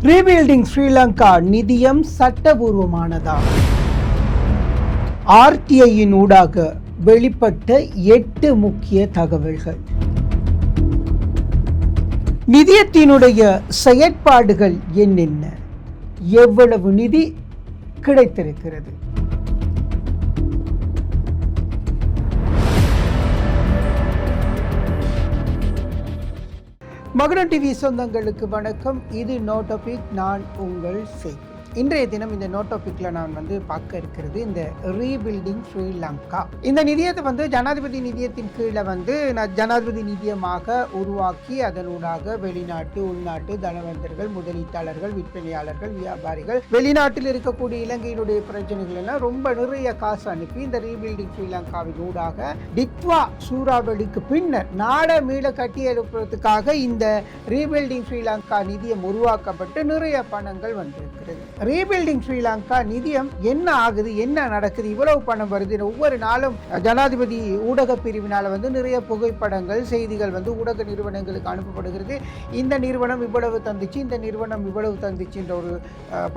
Rebuilding Sri Lanka நிதியம் சட்டபூர்வமானதா? ஆர்டிஐயின் ஊடாக வெளிப்பட்ட 8 முக்கிய தகவல்கள். நிதியத்தினுடைய செயற்பாடுகள் என்னென்ன? எவ்வளவு நிதி கிடைத்திருக்கிறது? மகுடம் டிவி சொந்தங்களுக்கு வணக்கம். இது நோ டாபிக். நான் உங்கள் சேக். இன்றைய தினம் இந்த நோ டாபிக்ல நான் பார்க்க இருக்கிறது இந்த ரீபில்டிங் ஸ்ரீலங்கா. இந்த நிதியத்தை ஜனாதிபதி நிதியத்தின் கீழே ஜனாதிபதி நிதியமாக உருவாக்கி அதனூடாக வெளிநாட்டு உள்நாட்டு தனவந்தர்கள், முதலீட்டாளர்கள், விற்பனையாளர்கள், வியாபாரிகள், வெளிநாட்டில் இருக்கக்கூடிய இலங்கையினுடைய பிரச்சனைகள் எல்லாம் ரொம்ப நிறைய காசு அனுப்பி இந்த ரீபில்டிங் ஸ்ரீலங்காவின் ஊடாக டிட்வா சூறாவளிக்கு பின்னர் நாட மீள கட்டி எழுப்புறதுக்காக இந்த ரீபில்டிங் ஸ்ரீலங்கா நிதியம் உருவாக்கப்பட்டு நிறைய பணங்கள் வந்திருக்கிறது. ரீபில்டிங் ஸ்ரீலங்கா நிதியம் என்ன ஆகுது, என்ன நடக்குது, இவ்வளவு பணம் வருது? ஒவ்வொரு நாளும் ஜனாதிபதி ஊடக பிரிவினால் நிறைய புகைப்படங்கள், செய்திகள் ஊடக நிறுவனங்களுக்கு அனுப்பப்படுகிறது. இந்த நிறுவனம் இவ்வளவு தந்துச்சு, இந்த நிறுவனம் இவ்வளவு தந்துச்சுன்ற ஒரு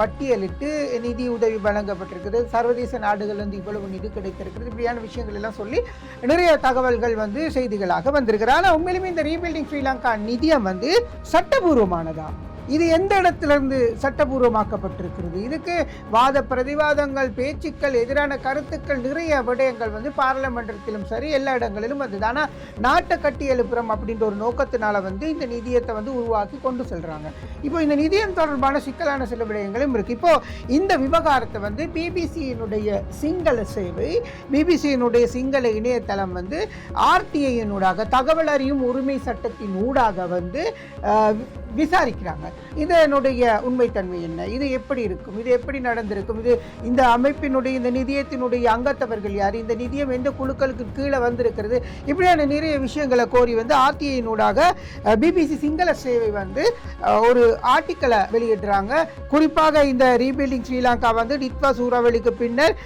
பட்டியலிட்டு நிதி உதவி வழங்கப்பட்டிருக்கிறது. சர்வதேச நாடுகள் இவ்வளவு நிதி கிடைத்திருக்கிறது. இப்படியான விஷயங்கள் எல்லாம் சொல்லி நிறைய தகவல்கள் செய்திகளாக வந்திருக்கிறது. ஆனால் உண்மையிலுமே இந்த ரீபில்டிங் ஸ்ரீலங்கா நிதியம் சட்டபூர்வமானதா? இது எந்த இடத்திலிருந்து சட்டபூர்வமாக்கப்பட்டிருக்கிறது? இதுக்கு வாத பிரதிவாதங்கள், பேச்சுக்கள், எதிரான கருத்துக்கள், நிறைய விடயங்கள் பாராளுமன்றத்திலும் சரி எல்லா இடங்களிலும் வந்தது. ஆனால் நாட்டை கட்டி எழுப்புறம் அப்படின்ற ஒரு நோக்கத்தினால இந்த நிதியத்தை உருவாக்கி கொண்டு செல்றாங்க. இப்போ இந்த நிதியம் தொடர்பான சிக்கலான சில விடயங்களும் இருக்கு. இப்போ இந்த விவகாரத்தை பிபிசியினுடைய சிங்கள சேவை, பிபிசியினுடைய சிங்கள இணையதளம் ஆர்டிஐயினூடாக தகவல் அறியும் உரிமை சட்டத்தின் ஊடாக விசாரிக்கிறாங்க. இதனுடைய உண்மைத்தன்மை என்ன, இது எப்படி இருக்கும், இது எப்படி நடந்திருக்கும், இது இந்த அமைப்பினுடைய இந்த நிதியத்தினுடைய அங்கத்தவர்கள் யார், இந்த நிதியம் எந்த குழுக்களுக்கு கீழே வந்திருக்கிறது, இப்படியான நிறைய விஷயங்களை கோரி ஆர்டிஐயினூடாக பிபிசி சிங்கள சேவை ஒரு ஆர்டிக்கலை வெளியிடுறாங்க. குறிப்பாக இந்த ரீபில்டிங் ஸ்ரீலங்கா டிட்வா சூறாவளிக்கு பின்னர்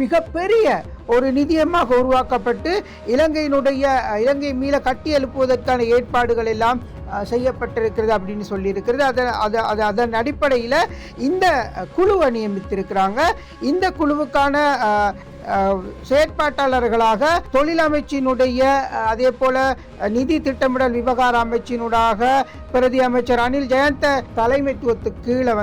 மிகப்பெரிய ஒரு நிதியமாக உருவாக்கப்பட்டு இலங்கை மீள கட்டி எழுப்புவதற்கான ஏற்பாடுகள் எல்லாம் செய்யப்பட்டிருக்கிறது அப்படின்னு சொல்லியிருக்கிறது. அதன் அடிப்படையில் இந்த குழுவை நியமித்திருக்கிறாங்க. இந்த குழுவுக்கான செயற்பாட்டாளர்களாக தொழில் அமைச்சினுடைய, அதே போல நிதி திட்டமிடல் விவகார அமைச்சினூடாக பிரதி அமைச்சர் அனில் ஜெயந்த தலைமைத்துவத்துக்கு கீழே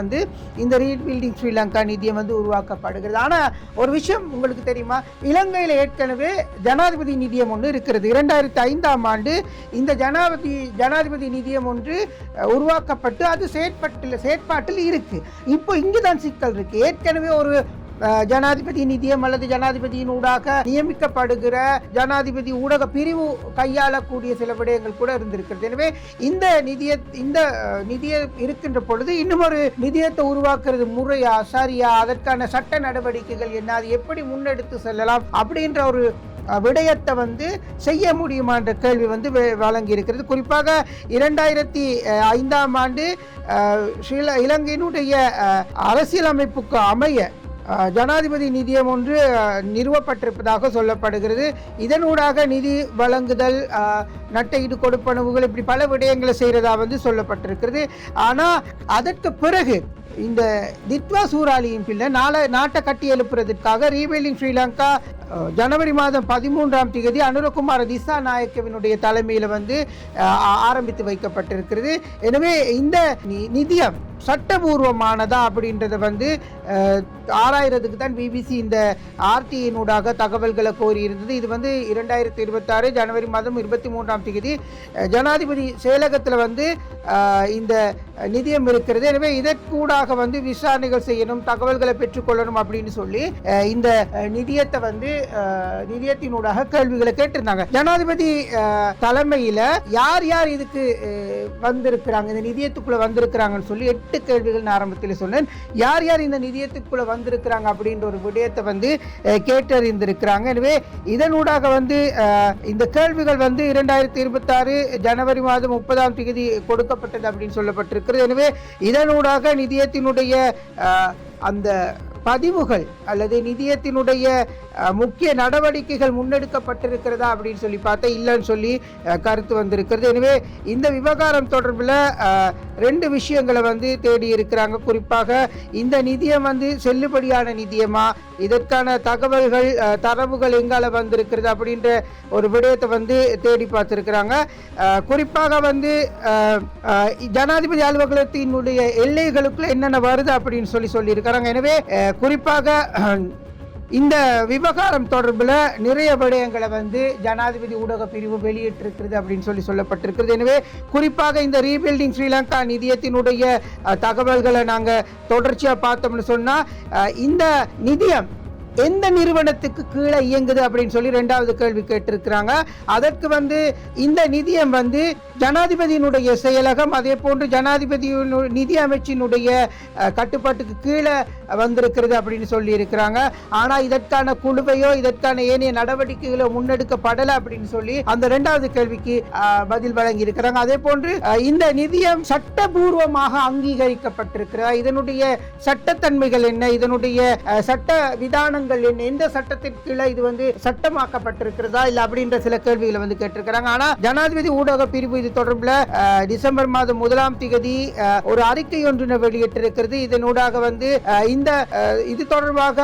இந்த ரீபில்டிங் ஸ்ரீலங்கா நிதியம் உருவாக்கப்படுகிறது. ஆனால் ஒரு விஷயம் உங்களுக்கு தெரியுமா? இலங்கையில் ஏற்கனவே ஜனாதிபதி நிதியம் ஒன்று இருக்கிறது. 2005ஆம் ஆண்டு இந்த ஜனாதிபதி நிதியம் ஒன்று உருவாக்கப்பட்டு அது செயற்பாட்டில் இருக்கு. இப்போ இங்குதான் சிக்கல் இருக்கு. ஏற்கனவே ஒரு ஜனாதிபதி நிதியம் அல்லது ஜனாதிபதியின் ஊடாக நியமிக்கப்படுகிற ஜனாதிபதி ஊடக பிரிவு கையாளக்கூடிய சில விடயங்கள் கூட இருந்திருக்கிறது. எனவே இந்த நிதியம் இருக்கின்ற பொழுது இன்னும் ஒரு நிதியத்தை உருவாக்குறது முறையா, சரியா, அதற்கான சட்ட நடவடிக்கைகள் என்ன, அது எப்படி முன்னெடுத்து செல்லலாம் அப்படின்ற ஒரு விடயத்தை செய்ய முடியுமா என்ற கேள்வி வழங்கி இருக்கிறது. குறிப்பாக 2005ஆம் ஆண்டு இலங்கையினுடைய அரசியலமைப்புக்கு அமைய ஜனாதிபதி நிதியம் ஒன்று நிறுவப்பட்டிருப்பதாக சொல்லப்படுகிறது. இதனூடாக நிதி வழங்குதல், நட்டையீடு கொடுப்பனவுகள், இப்படி பல விடயங்களை செய்கிறதா சொல்லப்பட்டிருக்கிறது. ஆனால் அதற்கு பிறகு இந்த டிட்வா சூறாவளியின் பின்னர் நாட்டை கட்டி எழுப்புறதுக்காக ரீபில்டிங் ஸ்ரீலங்கா ஜனவரி மாதம் 13ஆம் தேதி அனுரகுமார திசாநாயக்கவினுடைய தலைமையில் ஆரம்பித்து வைக்கப்பட்டிருக்கிறது. எனவே இந்த நிதியம் சட்டபூர்வமானதா அப்படின்றத ஆராயறதுக்கு தான் பிபிசி இந்த ஆர்டிஐயினூடாக தகவல்களை கோரி இருந்தது. இது 2026 ஜனவரி மாதம் 23ஆம் தேதி ஜனாதிபதி செயலகத்தில் இந்த நிதியம் இருக்கிறது. எனவே இதற்கூடாக விசாரணைகள் செய்யணும், தகவல்களை பெற்றுக்கொள்ளணும் அப்படின்னு சொல்லி இந்த நிதியத்தினூடாக கேள்விகளை கேட்டிருந்தாங்க. ஜனாதிபதி தலைமையில யார் யார் இதுக்கு வந்திருக்கிறாங்க, இந்த நிதியத்துக்குள்ள வந்திருக்கிறாங்கன்னு சொல்லி 8 கேள்விகள் ஆரம்பத்தில் சொன்னேன். யார் யார் இந்த நிதியத்துக்குள்ள வந்திருக்கிறாங்க அப்படின்ற ஒரு விடயத்தை கேட்டறிந்திருக்கிறாங்க. எனவே இதனூடாக இந்த கேள்விகள் 2026 ஜனவரி மாதம் 30ஆம் தேதி கொடுக்கப்பட்டது அப்படின்னு சொல்லப்பட்டிருக்கிறது. எனவே இதனூடாக நிதியத்தினுடைய அந்த பதிவுகள் அல்லது நிதியத்தினுடைய முக்கிய நடவடிக்கைகள் முன்னெடுக்கப்பட்டிருக்கிறதா அப்படின்னு சொல்லி பார்த்தா இல்லைன்னு சொல்லி கருத்து வந்திருக்கிறது. எனவே இந்த விவகாரம் தொடர்பில் 2 விஷயங்களை வந்து தேடி இருக்கிறாங்க. குறிப்பாக இந்த நிதியம் வந்து செல்லுபடியான நிதியமா, இதற்கான தகவல்கள் தரவுகள் எங்கால வந்திருக்கிறது அப்படின்ற ஒரு விடயத்தை வந்து தேடி பார்த்துருக்கிறாங்க. குறிப்பாக வந்து ஜனாதிபதி அலுவலகத்தினுடைய எல்லைகளுக்குள்ள என்னென்ன வருது அப்படின்னு சொல்லியிருக்கிறாங்க. எனவே குறிப்பாக இந்த விவகாரம் தொடர்பில் நிறைய விடயங்களை வந்து ஜனாதிபதி ஊடக பிரிவு வெளியிட்டிருக்கிறது அப்படின்னு சொல்லப்பட்டிருக்கிறது. எனவே குறிப்பாக இந்த ரீபில்டிங் ஸ்ரீலங்கா நிதியத்தினுடைய தகவல்களை நாங்கள் தொடர்ச்சியாக பார்த்தோம்னு சொன்னால் இந்த நிதியம் எந்த நிறுவனத்துக்கு கீழே இயங்குது அப்படின்னு சொல்லி 2வது கேள்வி கேட்டிருக்கிறாங்க. அதற்கு வந்து இந்த நிதியம் வந்து ஜனாதிபதியினுடைய செயலகம், அதே போன்று ஜனாதிபதி நிதி அமைச்சினுடைய கட்டுப்பாட்டுக்கு கீழே வந்திருக்கிறது அப்படின்னு சொல்லி இருக்கிறாங்க. ஆனால் இதற்கான குழுவையோ இதற்கான ஏனைய நடவடிக்கைகளோ முன்னெடுக்கப்படலை அப்படின்னு சொல்லி அந்த 2வது கேள்விக்கு பதில் வழங்கி இருக்கிறாங்க. அதே போன்று இந்த நிதியம் சட்டபூர்வமாக அங்கீகரிக்கப்பட்டிருக்கிறார், இதனுடைய சட்டத்தன்மைகள் என்ன, இதனுடைய சட்ட விதான என்ன, எந்த சட்டத்தின் கீழே இது வந்து சட்டமாக்கப்பட்டிருக்கிறதா இல்ல அப்படின்ற சில கேள்விகளை வந்து கேட்டிருக்கிறாங்க. ஆனா ஜனாதிபதி ஊடக பிரிவு இது தொடர்பில் டிசம்பர் மாதம் 1ஆம் தேதி ஒரு அறிக்கை ஒன்றினை வெளியிட்டிருக்கிறது. இதனூடாக வந்து இந்த இது தொடர்பாக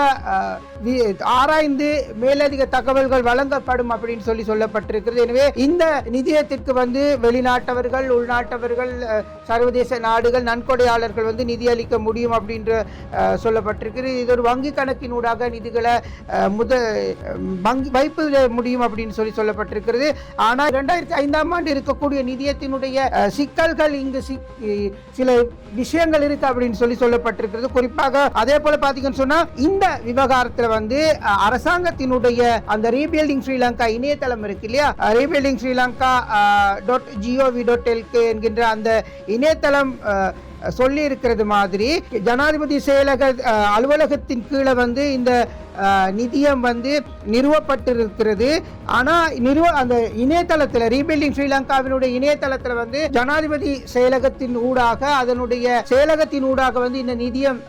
ஆராய்ந்து மேலதிக தகவல்கள் வழங்கப்படும் அப்படின்னு சொல்லப்பட்டிருக்கிறது. எனவே இந்த நிதியத்திற்கு வந்து வெளிநாட்டவர்கள், உள்நாட்டவர்கள், சர்வதேச நாடுகள், நன்கொடையாளர்கள் வந்து நிதி அளிக்க முடியும் அப்படின்ற சொல்லப்பட்டிருக்கிறது. இது ஒரு வங்கி கணக்கினூடாக நிதிகளை வைப்பு முடியும் அப்படின்னு சொல்லப்பட்டிருக்கிறது. ஆனால் 2005ஆம் ஆண்டு இருக்கக்கூடிய நிதியத்தினுடைய சிக்கல்கள் இங்கு சில விஷயங்கள் இருக்கு அப்படின்னு சொல்லப்பட்டிருக்கிறது. குறிப்பாக அதே போல பாத்தீங்கன்னு சொன்னா இந்த விவகாரத்தில் வந்து அரசாங்கத்தினுடைய அந்த ரீபில்டிங் ஸ்ரீலங்கா இணையதளம் இருக்கு இல்லையா, ரீபில்டிங் ஸ்ரீலங்கா .gov.lk என்கின்ற அந்த இணையதளம் சொல்லி இருக்கிறது மாதிரி ஜனாதிபதி செயலக அலுவலகத்தின் கீழே வந்து இந்த நிதியம் வந்து நிறுவப்பட்டிருக்கிறது. ஆனால் அந்த இணையதளத்தில் ரீபில்டிங் ஸ்ரீலங்காவினுடைய இணையதளத்தில் வந்து ஜனாதிபதி செயலகத்தின் ஊடாக அதனுடைய செயலகத்தின் ஊடாக வந்து இந்த நிதியம்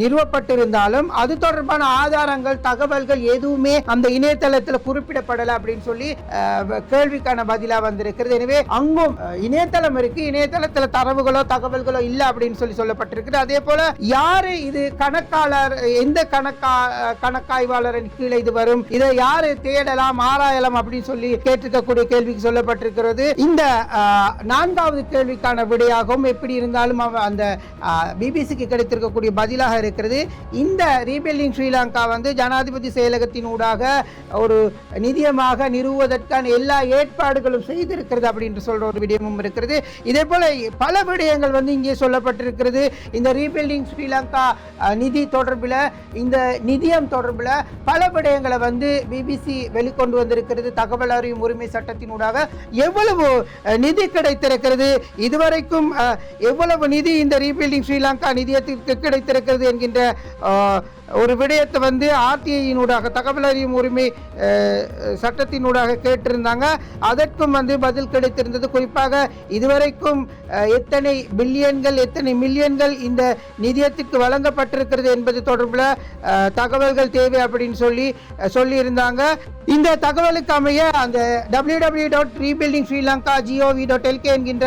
நிறுவப்பட்டிருந்தாலும் அது தொடர்பான ஆதாரங்கள், தகவல்கள் எதுவுமே அந்த இணையதளத்தில் குறிப்பிடப்படலை அப்படின்னு சொல்லி கேள்விக்கான பதிலா வந்திருக்கிறது. எனவே அங்கும் இணையதளம் இருக்கு, இணையதளத்தில் தரவுகளோ தகவல்களோ இல்லை அப்படின்னு சொல்லப்பட்டிருக்கிறது. அதே போல யாரு இது கணக்காளர், எந்த கணக்காய்வாளரின் கீழே இது வரும், இதை யாரு தேடலாம், ஆராயலாம் அப்படின்னு சொல்லி கேட்டிருக்கக்கூடிய கேள்விக்கு சொல்லப்பட்டிருக்கிறது. இந்த 4வது கேள்விக்கான விடையாகவும் எப்படி இருந்தாலும் அந்த பிபிசிக்கு கிடைத்திருக்கக்கூடிய பதிலாக இருக்கிறது. இந்த ரீபில்டிங் ஸ்ரீலங்கா வந்து ஜனாதிபதி செயலகத்தின் ஊடாக ஒரு நிதியமாக நிறுவுவதற்கான எல்லா ஏற்பாடுகளும் செய்திருக்கிறது அப்படின்னு சொல்ற ஒரு விடயமும் இருக்கிறது. இதே போல பல விடயங்கள் வந்து இங்கே சொல்லப்பட்டிருக்கிறது. இந்த ரீபில்டிங் ஸ்ரீலங்கா நிதி தொடர்பில், இந்த நிதியம் தொடர்பில் பல விடயங்களை வந்து பிபிசி வெளிக்கொண்டு வந்திருக்கிறது. தகவல் அறியும் உரிமை சட்டத்தினூடாக எவ்வளவு நிதி கிடைத்திருக்கிறது, இதுவரைக்கும் எவ்வளவு நிதி இந்த ரீபில்டிங் ஸ்ரீலங்கா நிதியத்திற்கு கிடைத்திருக்கிறது என்கின்ற ஒரு விடயத்தை வந்து ஆர்டிஐயினூடாக, தகவல் அறியும் உரிமை சட்டத்தினூடாக கேட்டிருந்தாங்க. அதற்கும் வந்து பதில் கிடைத்திருந்தது. குறிப்பாக இதுவரைக்கும் எத்தனை பில்லியன்கள், எத்தனை மில்லியன்கள் இந்த நிதியத்திற்கு வழங்கப்பட்டிருக்கிறது என்பது தொடர்பில் தகவல்கள் தேவை அப்படின்னு சொல்லியிருந்தாங்க. இந்த தகவலுக்கு அமைய அந்த www.rebuildingSriLanka.gov.lk என்கின்ற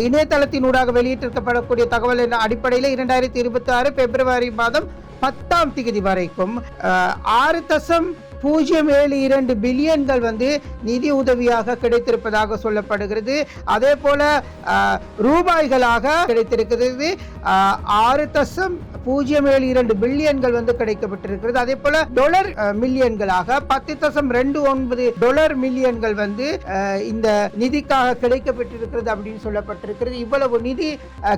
இணையதளத்தினூடாக வெளியிட்டிருக்கப்படக்கூடிய தகவல் அடிப்படையில் 2026 பிப்ரவரி மாதம் 10ஆம் தேதி வரைக்கும் 6.072 பில்லியன்கள் வந்து நிதி உதவியாக கிடைத்திருப்பதாக சொல்லப்படுகிறது. அதே போல ரூபாய்களாக கிடைத்திருக்கிறது 6.072 பில்லியன்கள் வந்து கிடைக்கப்பட்டிருக்கிறது. அதே போல டாலர் மில்லியன்களாக 10.29 டாலர் மில்லியன்கள் வந்து இந்த நிதிக்காக கிடைக்கப்பட்டிருக்கிறது அப்படின்னு சொல்லப்பட்டிருக்கிறது. இவ்வளவு நிதி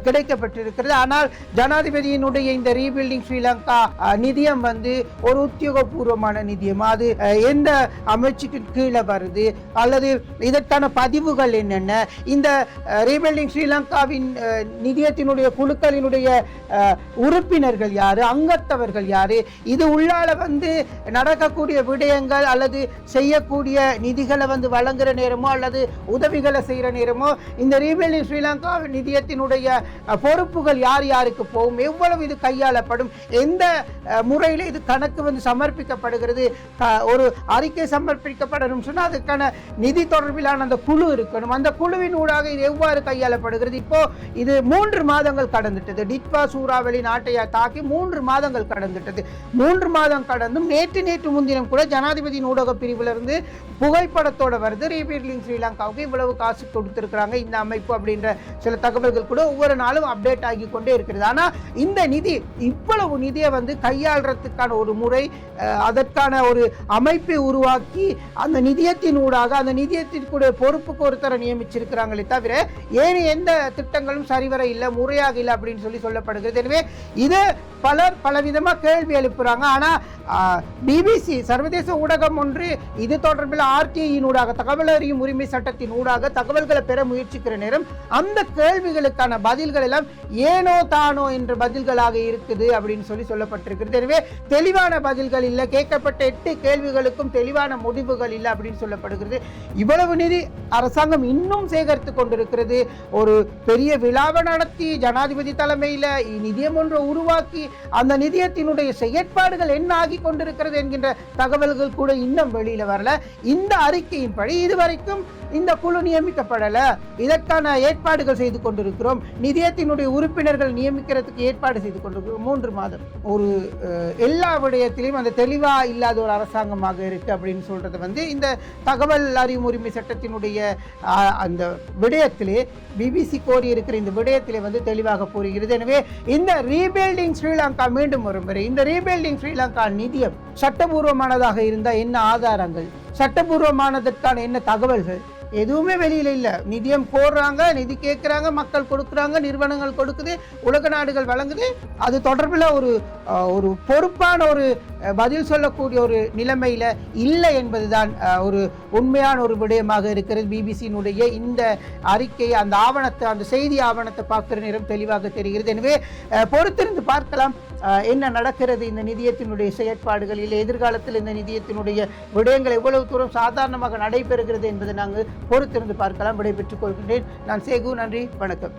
கிடைக்கப்பட்டிருக்கிறது. ஆனால் ஜனாதிபதியினுடைய இந்த ரீபில்டிங் ஸ்ரீலங்கா நிதியம் வந்து ஒரு உத்தியோகபூர்வமான நிதியம். அது எந்த அமைச்சுக்கு கீழே வருது அல்லது இதற்கான பதிவுகள் என்னென்ன, இந்த ரீபில்டிங் ஸ்ரீலங்காவின் நிதியத்தினுடைய குழுக்களினுடைய உறுப்பினர்கள் யாரு, அங்கத்தவர்கள் யாரு, இது உள்ளால வந்து நடக்கக்கூடிய விடயங்கள் அல்லது செய்யக்கூடிய நிதிகளை வந்து வழங்குற நேரமோ அல்லது உதவிகளை செய்யற நேரமோ இந்த ரீபில்டிங் ஸ்ரீலங்கா நிதியத்தினுடைய பொறுப்புகள் யார் யாருக்கு போகும், எவ்வளவு இது கையாளப்படும், எந்த முறையில் இது கணக்கு வந்து சமர்ப்பிக்கப்படுகிறது, ஒரு அறிக்கை சமர்ப்பிக்கப்படணும் சொன்னால் அதுக்கான நிதி தொடர்பிலான அந்த குழு இருக்கணும். அந்த குழுவின் ஊடாக இது எவ்வாறு கையாளப்படுகிறது? இப்போ இது 3 மாதங்கள் கடந்துட்டது. டிட்வா சூறாவளி நாட்டை தாக்கி 3 மாதங்கள் கடந்துட்டது. 3 மாதம் கடந்தும் நேற்று முன்தினம் கூட ஜனாதிபதியின் ஊடக பிரிவிலிருந்து புகைப்படத்தோட வருது, ரீபில்டிங் ஸ்ரீலங்காவுக்கு இவ்வளவு காசு கொடுத்திருக்கிறாங்க இந்த அமைப்பு அப்படின்ற சில தகவல்கள் கூட ஒவ்வொரு நாளும் அப்டேட் ஆகி கொண்டே இருக்கிறது. ஆனால் இந்த நிதி இவ்வளவு நிதியை கையாளுறதுக்கான ஒரு முறை, அதற்கான ஒரு அமைப்பை உருவாக்கி அந்த நிதியத்தின் ஊடாக அந்த நிதியத்திற்குடைய பொறுப்புக்கு ஒருத்தரை நியமிச்சிருக்கிறாங்களே தவிர ஏன் எந்த திட்டங்களும் சரிவர இல்லை, முறையாக இல்லை அப்படின்னு சொல்லப்படுகிறது. எனவே இது பலர் பலவிதமாக கேள்வி எழுப்புறாங்க. ஆனால் பிபிசி சர்வதேச ஊடகம் ஒன்று இது தொடர்பில் RTIயின் ஊடாக தகவல் அறியும் உரிமை சட்டத்தின் ஊடாக தகவல்களை பெற முயற்சிக்கிற நேரம் அந்த கேள்விகளுக்கான பதில்கள் எல்லாம் ஏனோ தானோ என்ற பதில்களாக இருக்குது அப்படின்னு சொல்லப்பட்டிருக்கிறது. எனவே தெளிவான பதில்கள் இல்லை, கேட்கப்பட்ட 8 கேள்விகளுக்கும் தெளிவான முடிவுகள் இல்லை அப்படின்னு சொல்லப்படுகிறது. இவ்வளவு நிதி அரசாங்கம் இன்னும் சேகரித்து கொண்டிருக்கிறது. ஒரு பெரிய விழாவை நடத்தி ஜனாதிபதி தலைமையில் நிதியம் ஒன்றை உருவாக்கி அந்த நிதியத்தினுடைய செயற்பாடுகள் என்ன ஆகி கொண்டிருக்கிறது என்கின்ற தகவல்கள் கூட இன்னும் வெளியில வரல. இந்த அறிக்கையின்படி இதுவரைக்கும் இந்த குழு நியமிக்கப்படல, இதற்கான ஏற்பாடுகள் செய்து கொண்டிருக்கிறோம், நிதியத்தினுடைய உறுப்பினர்கள் நியமிக்கிறதுக்கு ஏற்பாடு செய்து கொண்டிருக்கிறோம். 3 மாதம் ஒரு எல்லா விடயத்திலையும் அந்த தெளிவா இல்லாத ஒரு அரசாங்கமாக இருக்கு அப்படின்னு சொல்றது இந்த தகவல் அறியும் உரிமை சட்டத்தினுடைய அந்த விடயத்திலே பிபிசி கோரி இருக்கிற இந்த விடயத்திலே தெளிவாக கூறுகிறது. எனவே இந்த ரீபில்டிங் ஸ்ரீலங்கா மீண்டும் ஒரு முறை இந்த ரீபில்டிங் ஸ்ரீலங்கா நிதியம் சட்டபூர்வமானதாக இருந்தால் என்ன ஆதாரங்கள், சட்டபூர்வமானதற்கான என்ன தகவல்கள், எதுவுமே வெளியில இல்லை. நிதியம் கோர்றாங்க, நிதி கேட்குறாங்க, மக்கள் கொடுக்குறாங்க, நிறுவனங்கள் கொடுக்குது, உலக நாடுகள் வழங்குது. அது தொடர்பில் ஒரு பொறுப்பான ஒரு பதில் சொல்லக்கூடிய ஒரு நிலைமையில இல்லை என்பதுதான் ஒரு உண்மையான ஒரு விடயமாக இருக்கிறது. பிபிசியினுடைய இந்த அறிக்கை, அந்த ஆவணத்தை, அந்த செய்தி ஆவணத்தை பார்க்கிற நேரம் தெளிவாக தெரிகிறது. எனவே பொறுத்திருந்து பார்க்கலாம் என்ன நடக்கிறது இந்த நிதியத்தினுடைய செயற்பாடுகள், இல்லை எதிர்காலத்தில் இந்த நிதியத்தினுடைய விடயங்கள் எவ்வளவு தூரம் சாதாரணமாக நடைபெறுகிறது என்பதை நாங்கள் பொறுத்திருந்து பார்க்கலாம். விடைபெற்றுக் கொள்கின்றேன். நான் சேகு. நன்றி, வணக்கம்.